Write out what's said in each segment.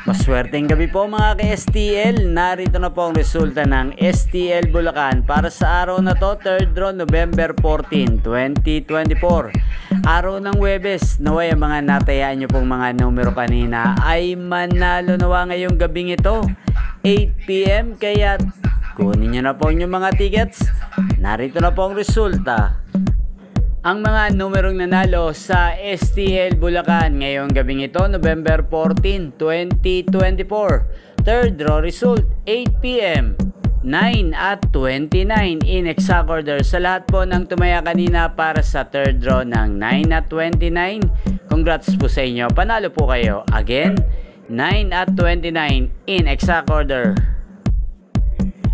Maswerteng gabi po mga ka-STL. Narito na po ang resulta ng STL Bulacan para sa araw na to, 3rd draw, November 14, 2024. Araw ng Huwebes. Naway ang mga natayaan nyo pong mga numero kanina ay manalo nawa ngayong gabing ito, 8 PM. Kaya kunin nyo na po yung mga tickets. Narito na po ang resulta. Ang mga numerong nanalo sa STL Bulacan ngayong gabing ito, November 14, 2024. Third draw result, 8 PM, 9 at 29 in exact order. Sa lahat po ng tumaya kanina para sa third draw ng 9 at 29, congrats po sa inyo. Panalo po kayo. Again, 9 at 29 in exact order.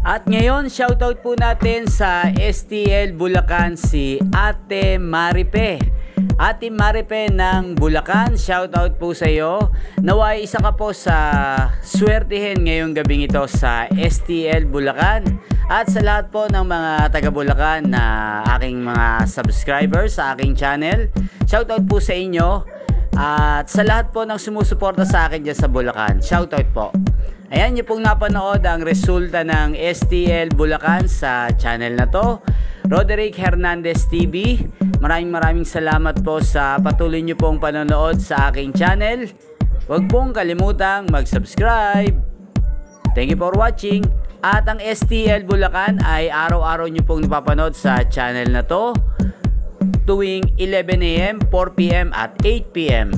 At ngayon, shoutout po natin sa STL Bulacan si Ate Maripe. Ate Maripe ng Bulacan, shoutout po sa iyo. Naway isa ka po sa swertihin ngayong gabing ito sa STL Bulacan. At sa lahat po ng mga taga Bulacan na aking mga subscribers sa aking channel, shoutout po sa inyo. At sa lahat po ng sumusuporta sa akin dyan sa Bulacan, shoutout po. Ayan nyo pong napanood ang resulta ng STL Bulacan sa channel na to, Roderick Hernandez TV. Maraming salamat po sa patuloy nyo pong panonood sa aking channel. Huwag pong kalimutang mag-subscribe. Thank you for watching. At ang STL Bulacan ay araw-araw nyo pong napapanood sa channel na to tuwing 11 AM, 4 PM at 8 PM.